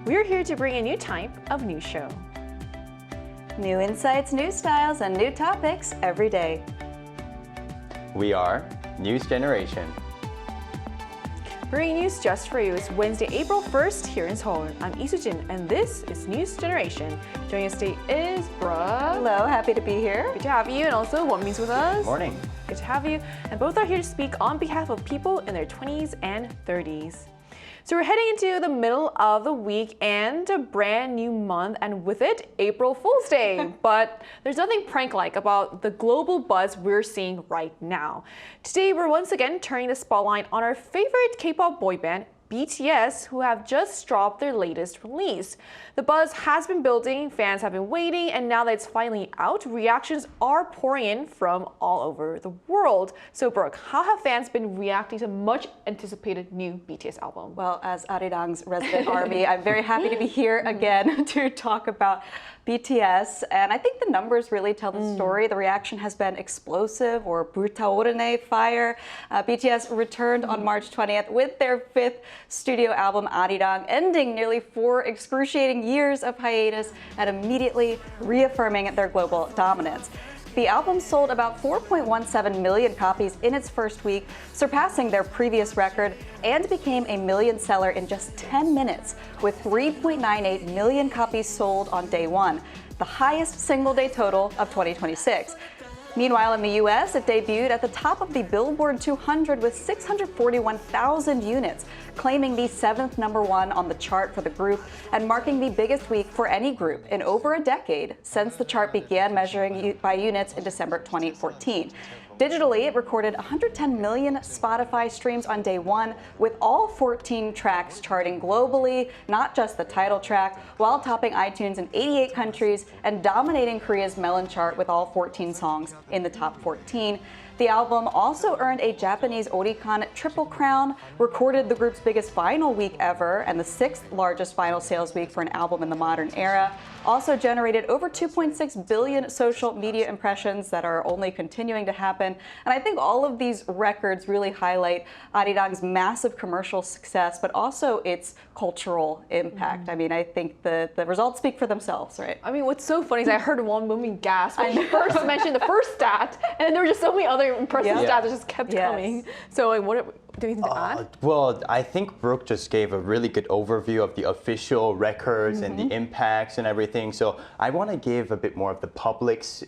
We're here to bring a new type of news show. New insights, new styles, and new topics every day. We are News Generation. Bringing news just for you is Wednesday, April 1st here in Seoul. I'm Lee Soo-jin, and this is News Generation. Joining us today is Brooke. Hello, happy to be here. Good to have you, and also Wonmin's with us. Morning. Good to have you. And both are here to speak on behalf of people in their 20s and 30s. So we're heading into the middle of the week and a brand new month, and with it, April Fool's Day. But there's nothing prank-like about the global buzz we're seeing right now. Today, we're once again turning the spotlight on our favorite K-pop boy band, BTS, who have just dropped their latest release. The buzz has been building, fans have been waiting, and now that it's finally out, reactions are pouring in from all over the world. So Brooke, how have fans been reacting to much anticipated new BTS album? Well, as Arirang's resident ARMY, I'm very happy to be here again to talk about BTS, and I think the numbers really tell the story. The reaction has been explosive, or 불타오르네, fire. BTS returned on March 20th with their 5th studio album, Arirang, ending nearly 4 excruciating years of hiatus and immediately reaffirming their global dominance. The album sold about 4.17 million copies in its first week, surpassing their previous record, and became a million seller in just 10 minutes, with 3.98 million copies sold on day one, the highest single-day total of 2026. Meanwhile, in the US, it debuted at the top of the Billboard 200 with 641,000 units, claiming the 7th #1 on the chart for the group and marking the biggest week for any group in over a decade since the chart began measuring by units in December 2014. Digitally, it recorded 110 million Spotify streams on day one, with all 14 tracks charting globally, not just the title track, while topping iTunes in 88 countries and dominating Korea's Melon chart with all 14 songs in the top 14. The album also earned a Japanese Oricon Triple Crown, recorded the group's biggest vinyl week ever and the 6th largest vinyl sales week for an album in the modern era, also generated over 2.6 billion social media impressions that are only continuing to happen. And I think all of these records really highlight Arirang's massive commercial success, but also its cultural impact. I mean, I think the results speak for themselves, right? I mean, what's so funny is I heard one woman gasp when she first mentioned the first stat, and there were just so many other impressive stats that just kept coming. So, like, what do you think to add? Well, I think Brooke just gave a really good overview of the official records and the impacts and everything. So I want to give a bit more of the public's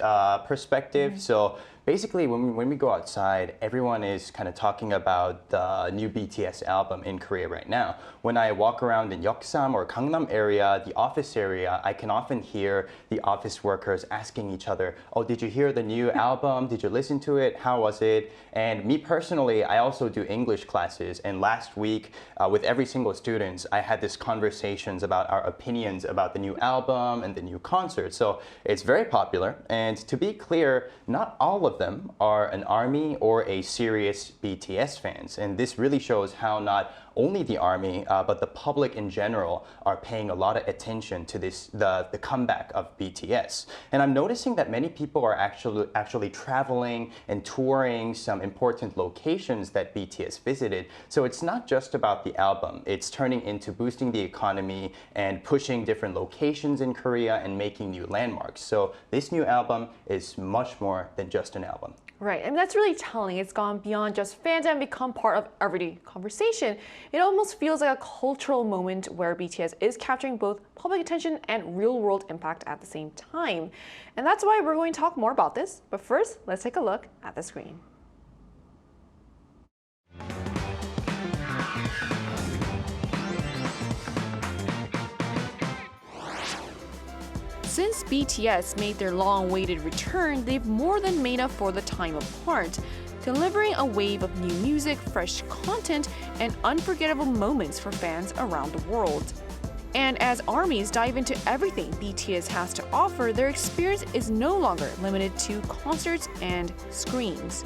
perspective. So basically, when we go outside, everyone is kind of talking about the new BTS album in Korea right now. When I walk around in Yeoksam or Gangnam area, the office area, I can often hear the office workers asking each other, oh, did you hear the new album? Did you listen to it? How was it? And me personally, I also do English classes. And last week, with every single student, I had these conversations about our opinions about the new album and the new concert. So it's very popular. And to be clear, not all of them are an ARMY or a serious BTS fans. And this really shows how not only the ARMY, but the public in general are paying a lot of attention to the comeback of BTS. And I'm noticing that many people are actually traveling and touring some important locations that BTS visited. So it's not just about the album. It's turning into boosting the economy and pushing different locations in Korea and making new landmarks. So this new album is much more than just an album. Right, and that's really telling. It's gone beyond just fandom and become part of everyday conversation. It almost feels like a cultural moment where BTS is capturing both public attention and real-world impact at the same time. And that's why we're going to talk more about this. But first, let's take a look at the screen. Since BTS made their long-awaited return, they've more than made up for the time apart, delivering a wave of new music, fresh content, and unforgettable moments for fans around the world. And as ARMYs dive into everything BTS has to offer, their experience is no longer limited to concerts and screens.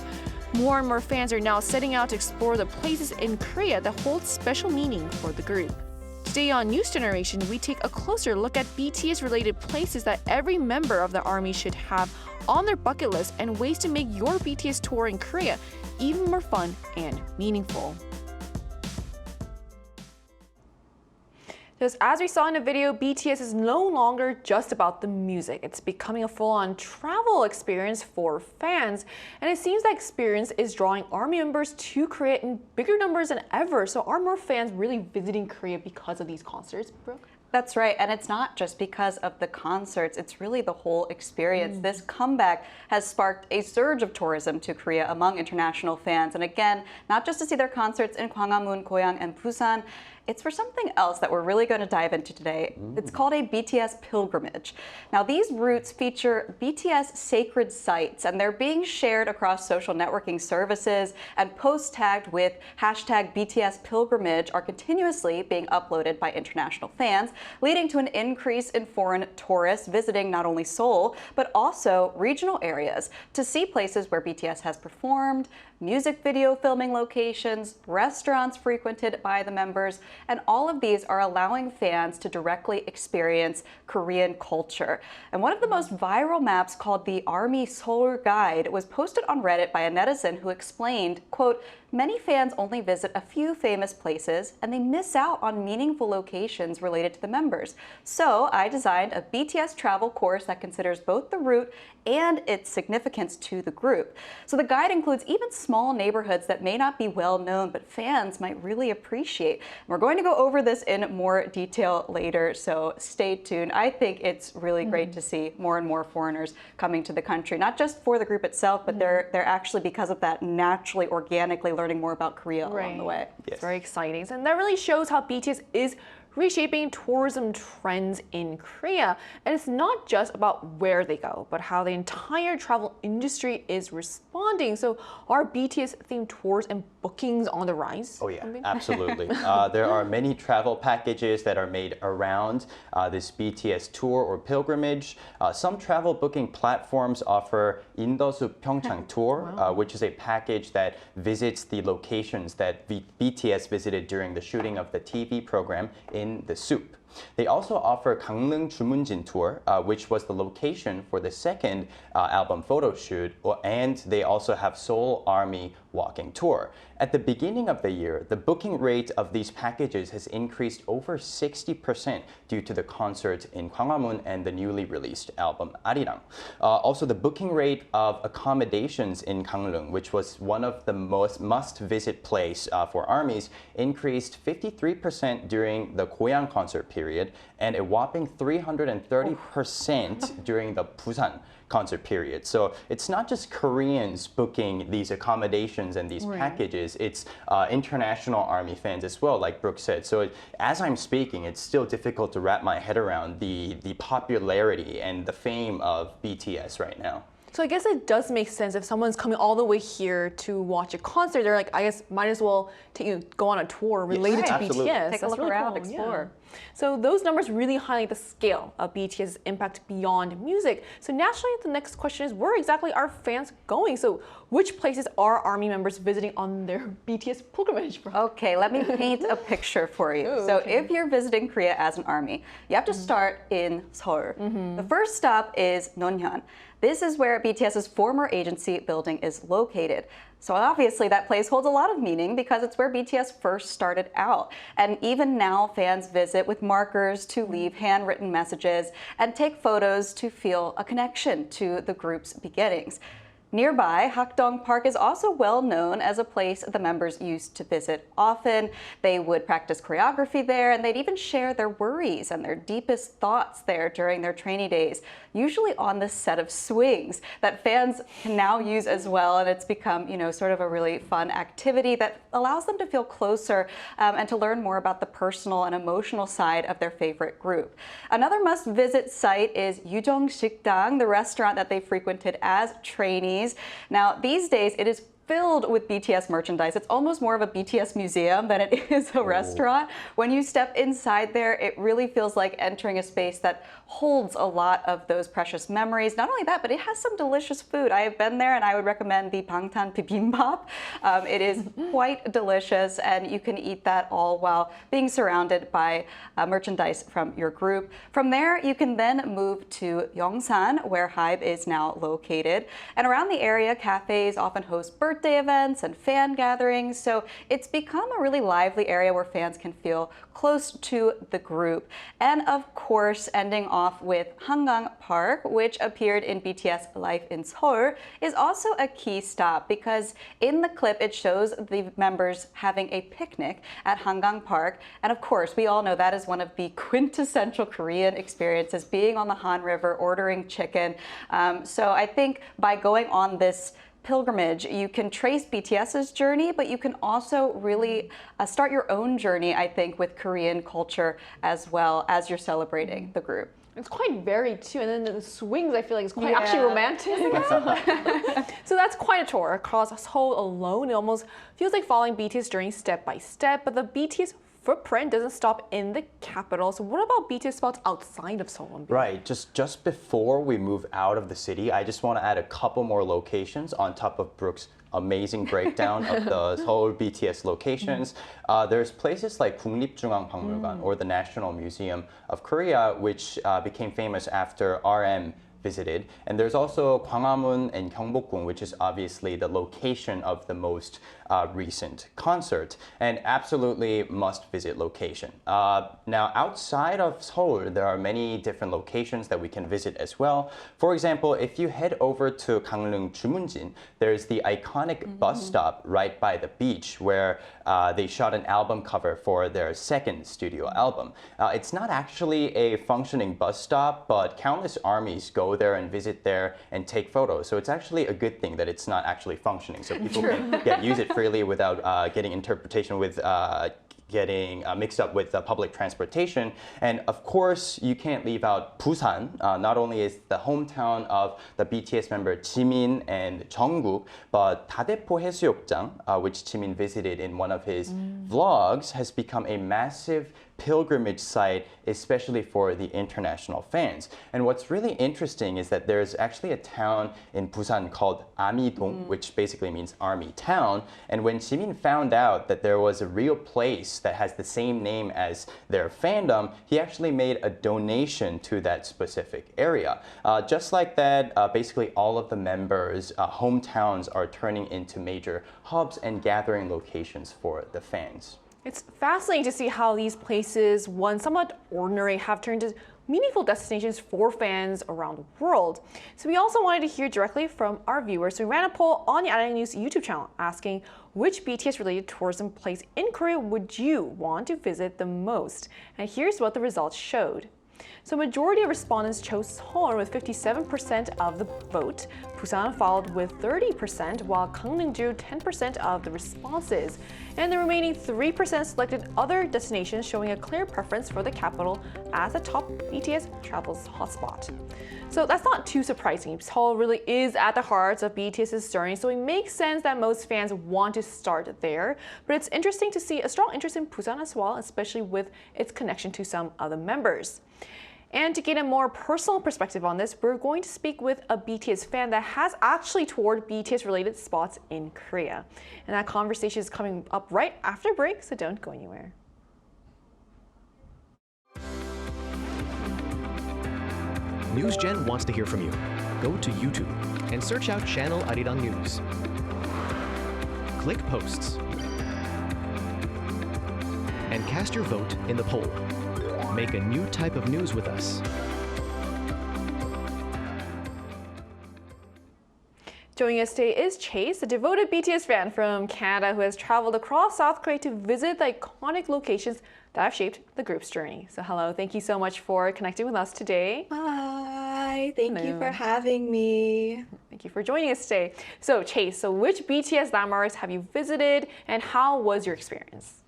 More and more fans are now setting out to explore the places in Korea that hold special meaning for the group. Today on News Generation, we take a closer look at BTS-related places that every member of the ARMY should have on their bucket list and ways to make your BTS tour in Korea even more fun and meaningful. Because as we saw in the video, BTS is no longer just about the music. It's becoming a full-on travel experience for fans. And it seems that experience is drawing ARMY members to Korea in bigger numbers than ever. So are more fans really visiting Korea because of these concerts, Brooke? That's right, and it's not just because of the concerts, it's really the whole experience. This comeback has sparked a surge of tourism to Korea among international fans. And again, not just to see their concerts in Gwanghwamun, Goyang, and Busan, it's for something else that we're really going to dive into today. It's called a BTS Pilgrimage. Now, these routes feature BTS sacred sites, and they're being shared across social networking services, and posts tagged with hashtag BTS Pilgrimage are continuously being uploaded by international fans, leading to an increase in foreign tourists visiting not only Seoul, but also regional areas to see places where BTS has performed, music video filming locations, restaurants frequented by the members, and all of these are allowing fans to directly experience Korean culture. And one of the most viral maps, called the ARMY Seoul Guide, was posted on Reddit by a netizen who explained, quote, "Many fans only visit a few famous places and they miss out on meaningful locations related to the members. So I designed a BTS travel course that considers both the route and its significance to the group." So the guide includes even small neighborhoods that may not be well known, but fans might really appreciate. We're going to go over this in more detail later, so stay tuned. I think it's really great to see more and more foreigners coming to the country, not just for the group itself, but they're actually, because of that, naturally, organically learning more about Korea along the way. It's very exciting. And that really shows how BTS is reshaping tourism trends in Korea. And it's not just about where they go, but how the entire travel industry is responding. So are BTS-themed tours and bookings on the rise? Oh yeah, absolutely. There are many travel packages that are made around this BTS tour or pilgrimage. Some travel booking platforms offer 인더숲 평창 tour, which is a package that visits the locations that BTS visited during the shooting of the TV program in the soup. They also offer 강릉 주문진 tour, which was the location for the second album photo shoot, and they also have Seoul Army walking tour. At the beginning of the year, the booking rate of these packages has increased over 60% due to the concert in Gwanghwamun and the newly released album Arirang. Also, the booking rate of accommodations in Gangneung, which was one of the most must-visit place for armies, increased 53% during the Goyang concert period and a whopping 330% during the Busan concert period. So it's not just Koreans booking these accommodations and these packages, it's international ARMY fans as well, like Brooke said. So as I'm speaking, it's still difficult to wrap my head around the popularity and the fame of BTS right now. So I guess it does make sense if someone's coming all the way here to watch a concert. They're like, I guess might as well go on a tour related to absolutely. BTS. Take a look around, explore. So those numbers really highlight the scale of BTS's impact beyond music. So naturally, the next question is, where exactly are fans going? So which places are ARMY members visiting on their BTS pilgrimage? Okay, let me paint a picture for you. Ooh, so if you're visiting Korea as an ARMY, you have to start in Seoul. The first stop is Nonhyun. This is where BTS's former agency building is located. So obviously that place holds a lot of meaning because it's where BTS first started out. And even now fans visit with markers to leave handwritten messages and take photos to feel a connection to the group's beginnings. Nearby, Hakdong Park is also well known as a place the members used to visit often. They would practice choreography there, and they'd even share their worries and their deepest thoughts there during their trainee days, usually on this set of swings that fans can now use as well. And it's become, sort of a really fun activity that allows them to feel closer and to learn more about the personal and emotional side of their favorite group. Another must-visit site is Yujong Sikdang, the restaurant that they frequented as trainees. Now, these days, it is filled with BTS merchandise. It's almost more of a BTS museum than it is a restaurant. When you step inside there, it really feels like entering a space that holds a lot of those precious memories. Not only that, but it has some delicious food. I have been there and I would recommend the Bangtan bibimbap. It is quite delicious and you can eat that all while being surrounded by merchandise from your group. From there, you can then move to Yongsan, where HYBE is now located. And around the area, cafes often host birthday birthday events and fan gatherings. So it's become a really lively area where fans can feel close to the group. And of course, ending off with Hangang Park, which appeared in BTS Life in Seoul, is also a key stop because in the clip it shows the members having a picnic at Hangang Park. And of course, we all know that is one of the quintessential Korean experiences, being on the Han River, ordering chicken. So I think by going on this pilgrimage, you can trace BTS's journey, but you can also really start your own journey, I think, with Korean culture as well as you're celebrating the group. It's quite varied too, and then the swings I feel like is quite actually romantic. So that's quite a tour across Seoul alone. It almost feels like following BTS journey step by step, but the BTS footprint doesn't stop in the capital. So what about BTS spots outside of Seoul? Right, just before we move out of the city, I just want to add a couple more locations on top of Brooke's amazing breakdown of the Seoul BTS locations. There's places like 국립중앙박물관 or the National Museum of Korea, which became famous after RM visited. And there's also Gwanghwamun and Gyeongbokgung, which is obviously the location of the most recent concert, and absolutely must visit location. Now, outside of Seoul, there are many different locations that we can visit as well. For example, if you head over to Gangneung Jumunjin, there's the iconic bus stop right by the beach where they shot an album cover for their second studio album. It's not actually a functioning bus stop, but countless armies go there and visit there and take photos. So it's actually a good thing that it's not actually functioning. So people can use it freely without getting interpretation with getting mixed up with public transportation. And of course, you can't leave out Busan. Not only is the hometown of the BTS member Jimin and Jungkook, but 다대포 해수욕장, which Jimin visited in one of his vlogs, has become a massive pilgrimage site, especially for the international fans. And what's really interesting is that there's actually a town in Busan called Amidong, which basically means army town. And when Jimin found out that there was a real place that has the same name as their fandom, he actually made a donation to that specific area. Just like that, basically all of the members' hometowns are turning into major hubs and gathering locations for the fans. It's fascinating to see how these places, once somewhat ordinary, have turned into meaningful destinations for fans around the world. So we also wanted to hear directly from our viewers. So we ran a poll on the Arirang YouTube channel asking which BTS-related tourism place in Korea would you want to visit the most? And here's what the results showed. So majority of respondents chose Seoul with 57% of the vote. Busan followed with 30%, while Gangneung drew 10% of the responses. And the remaining 3% selected other destinations, showing a clear preference for the capital as a top BTS travels hotspot. So that's not too surprising. Seoul really is at the heart of BTS's journey, so it makes sense that most fans want to start there. But it's interesting to see a strong interest in Busan as well, especially with its connection to some of the members. And to get a more personal perspective on this, we're going to speak with a BTS fan that has actually toured BTS-related spots in Korea. And that conversation is coming up right after break, so don't go anywhere. NewsGen wants to hear from you. Go to YouTube and search out channel Arirang뉴스. Click Posts. And cast your vote in the poll. Make a new type of news with us. Joining us today is Chase, a devoted BTS fan from Canada who has traveled across South Korea to visit the iconic locations that have shaped the group's journey. So hello, thank you so much for connecting with us today. Hi, thank you Hello. for having me. Thank you for joining us today. So Chase, which BTS landmarks have you visited and how was your experience?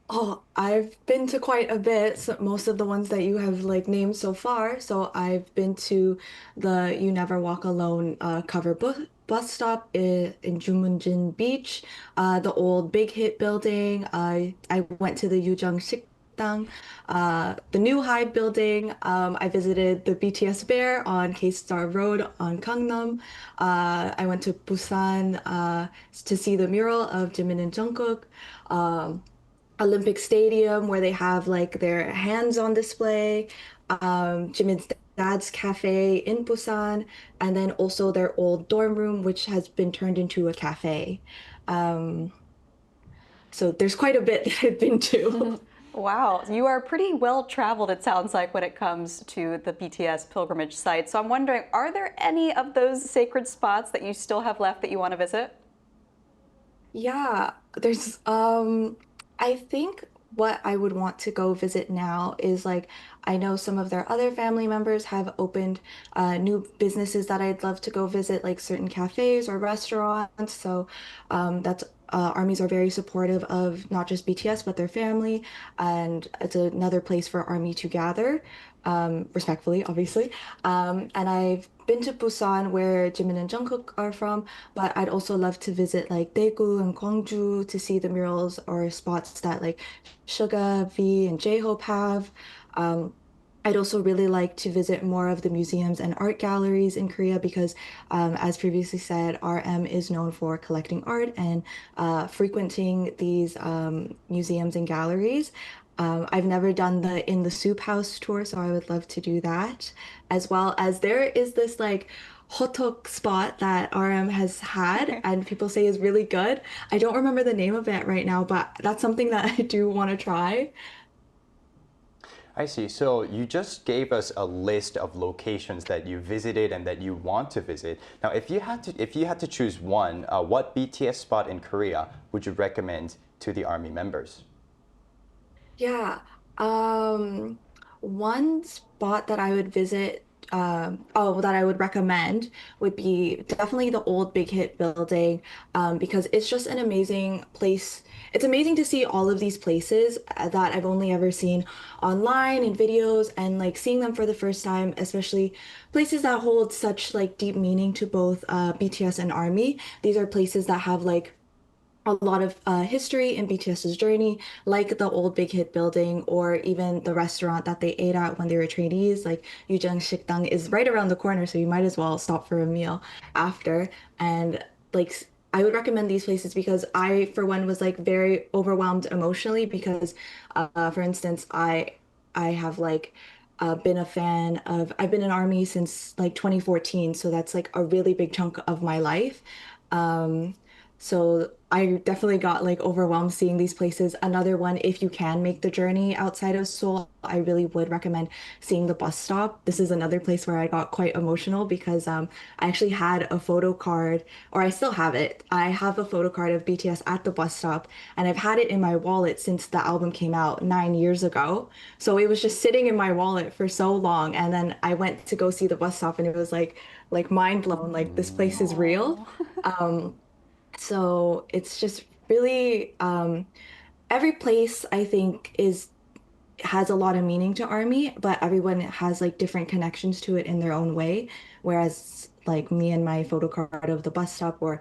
Oh, I've been to quite a bit, so most of the ones that you have named so far. So I've been to the You Never Walk Alone cover bus stop in Jumunjin Beach, the old Big Hit building. I went to the Yujung Sikdang, the new Hybe building. I visited the BTS Bear on K-Star Road on Gangnam. I went to Busan to see the mural of Jimin and Jungkook. Olympic Stadium where they have their hands on display. Jimin's dad's cafe in Busan, and then also their old dorm room, which has been turned into a cafe. Um, so there's quite a bit that I've been to. Wow, you are pretty well traveled, it sounds like, when it comes to the BTS pilgrimage site. So I'm wondering, are there any of those sacred spots that you still have left that you want to visit? Yeah, there's I think what I would want to go visit now is like I know some of their other family members have opened new businesses that I'd love to go visit, like certain cafes or restaurants. So that's armies are very supportive of not just BTS but their family, and it's another place for army to gather, respectfully, obviously. And I've been to Busan where Jimin and Jungkook are from, but I'd also love to visit like Daegu and Gwangju to see the murals or spots that like Suga, V, and J-Hope have. Um, I'd also really like to visit more of the museums and art galleries in Korea because, as previously said, RM is known for collecting art and frequenting these museums and galleries. I've never done the In the Soup House tour, so I would love to do that. As well as there is this like hotok spot that RM has had and people say is really good. I don't remember the name of it right now, but that's something that I do want to try. I see. So you just gave us a list of locations that you visited and that you want to visit. Now, if you had to choose one, what BTS spot in Korea would you recommend to the army members? Yeah. Um, One spot that I would visit, that I would recommend would be definitely the old Big Hit building, because it's just an amazing place. It's amazing to see all of these places that I've only ever seen online in videos and like seeing them for the first time, especially places that hold such like deep meaning to both BTS and ARMY. These are places that have like a lot of history in BTS's journey, like the old Big Hit building or even the restaurant that they ate at when they were trainees. Like Yujang Shikdang is right around the corner, so you might as well stop for a meal after. And like I would recommend these places because I, for one, was like very overwhelmed emotionally because, for instance, I have like been a fan of I've been in army since like 2014, so that's like a really big chunk of my life. Um, so I definitely got like overwhelmed seeing these places. Another one, if you can make the journey outside of Seoul, I really would recommend seeing the bus stop. This is another place where I got quite emotional because I actually had a photo card, or I still have it. I have a photo card of BTS at the bus stop, and I've had it in my wallet since the album came out 9 years ago. So it was just sitting in my wallet for so long, and then I went to go see the bus stop, and it was like mind blown. Like this place is real. So it's just really every place I think is has a lot of meaning to Army, but everyone has like different connections to it in their own way. Whereas like me and my photo card of the bus stop or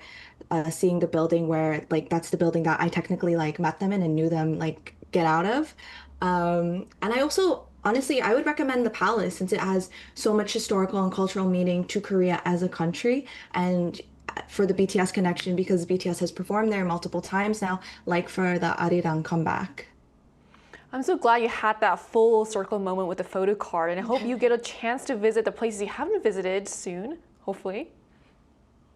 seeing the building where like that's the building that I technically like met them in and knew them like get out of. And I also honestly I would recommend the palace since it has so much historical and cultural meaning to Korea as a country and for the BTS connection because BTS has performed there multiple times now, like for the Arirang comeback. I'm so glad you had that full circle moment with the photo card, and I hope you get a chance to visit the places you haven't visited soon, hopefully.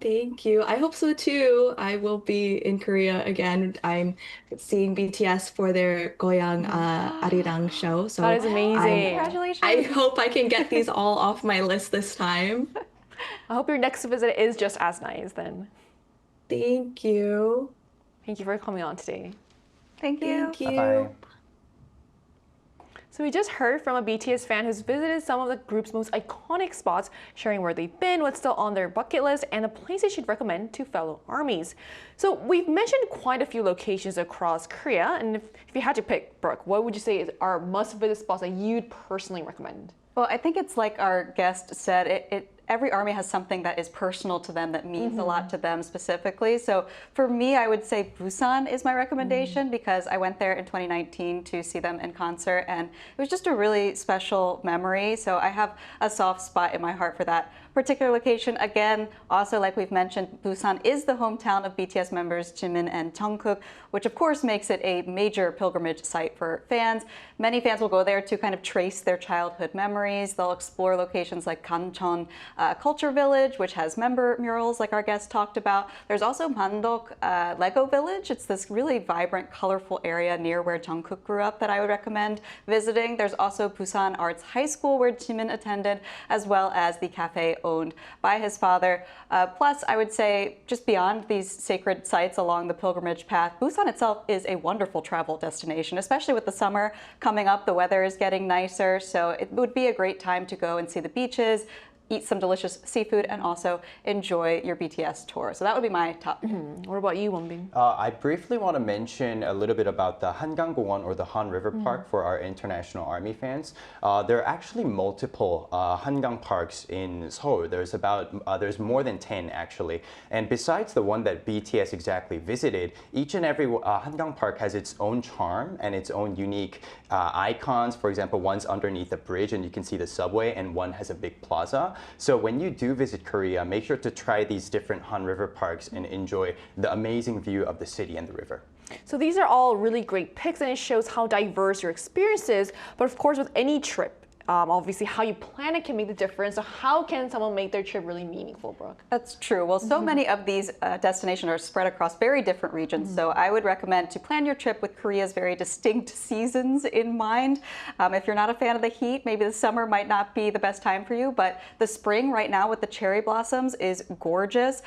Thank you. I hope so too. I will be in Korea again. I'm seeing BTS for their Goyang Arirang show. So That is amazing. Congratulations. I hope I can get these all off my list this time. I hope your next visit is just as nice then. Thank you. Thank you for coming on today. Thank you. Thank you. Bye-bye. So we just heard from a BTS fan who's visited some of the group's most iconic spots, sharing where they've been, what's still on their bucket list, and the places they should recommend to fellow armies. So we've mentioned quite a few locations across Korea, and if you had to pick, Brooke, what would you say is our must-visit spots that you'd personally recommend? Well, I think it's like our guest said, every army has something that is personal to them that means a lot to them specifically. So for me, I would say Busan is my recommendation because I went there in 2019 to see them in concert and it was just a really special memory. So I have a soft spot in my heart for that particular location, again, also like we've mentioned, Busan is the hometown of BTS members Jimin and Jungkook, which of course makes it a major pilgrimage site for fans. Many fans will go there to kind of trace their childhood memories. They'll explore locations like Gancheon Culture Village, which has member murals like our guest talked about. There's also Mandok Lego Village. It's this really vibrant, colorful area near where Jungkook grew up that I would recommend visiting. There's also Busan Arts High School where Jimin attended, as well as the cafe owned by his father. Plus, I would say just beyond these sacred sites along the pilgrimage path, Busan itself is a wonderful travel destination, especially with the summer coming up. The weather is getting nicer, so it would be a great time to go and see the beaches, eat some delicious seafood, and also enjoy your BTS tour. So that would be my top. What about you, Wonbin? I briefly want to mention a little bit about the Hangang-Gongwon or the Han River Park for our international army fans. There are actually multiple Hangang parks in Seoul. There's more than 10 actually. And besides the one that BTS exactly visited, each and every Hangang park has its own charm and its own unique icons. For example, one's underneath a bridge and you can see the subway, and one has a big plaza. So when you do visit Korea, make sure to try these different Han River parks and enjoy the amazing view of the city and the river. So these are all really great picks, and it shows how diverse your experience is. But of course, with any trip, obviously how you plan it can make the difference. So how can someone make their trip really meaningful, Brooke? That's true. Well, so many of these destinations are spread across very different regions. So I would recommend to plan your trip with Korea's very distinct seasons in mind. If you're not a fan of the heat, maybe the summer might not be the best time for you, but the spring right now with the cherry blossoms is gorgeous.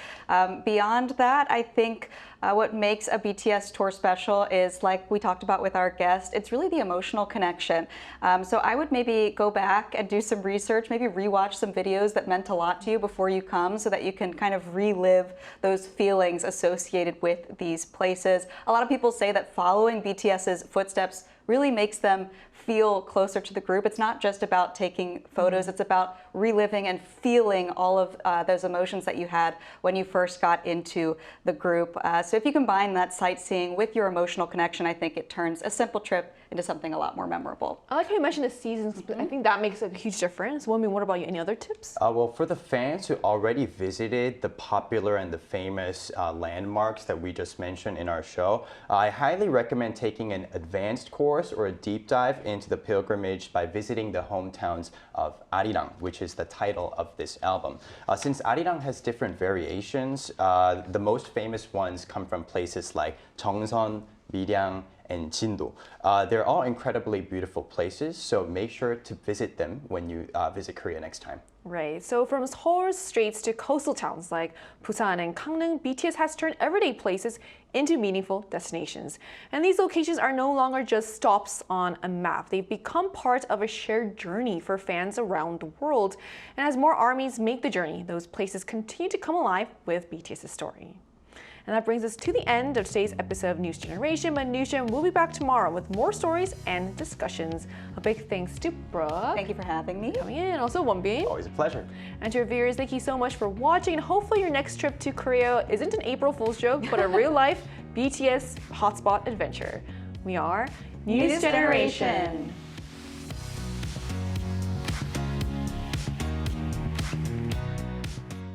Beyond that, I think what makes a BTS tour special is, like we talked about with our guest, it's really the emotional connection. So I would maybe go back and do some research, maybe rewatch some videos that meant a lot to you before you come, so that you can kind of relive those feelings associated with these places. A lot of people say that following BTS's footsteps really makes them feel closer to the group. It's not just about taking photos, it's about reliving and feeling all of those emotions that you had when you first got into the group. So if you combine that sightseeing with your emotional connection, I think it turns a simple trip into something a lot more memorable. I like how you mentioned the seasons. I think that makes a huge difference. Wonbin, what about you? Any other tips? Well, for the fans who already visited the popular and the famous landmarks that we just mentioned in our show, I highly recommend taking an advanced course or a deep dive into the pilgrimage by visiting the hometowns of Arirang, which is the title of this album. Since Arirang has different variations, the most famous ones come from places like Cheongseon, Miryang, and Jindu. They're all incredibly beautiful places, so make sure to visit them when you visit Korea next time. Right, so from Seoul's streets to coastal towns like Busan and Gangneung, BTS has turned everyday places into meaningful destinations. And these locations are no longer just stops on a map. They've become part of a shared journey for fans around the world. And as more armies make the journey, those places continue to come alive with BTS's story. And that brings us to the end of today's episode of News Generation. But News Gen will be back tomorrow with more stories and discussions. A big thanks to Brooke. Thank you for having me. Coming in. Also, Wonbin. Always a pleasure. And to our viewers, thank you so much for watching. And hopefully your next trip to Korea isn't an April Fool's joke, but a real-life BTS hotspot adventure. We are News Generation.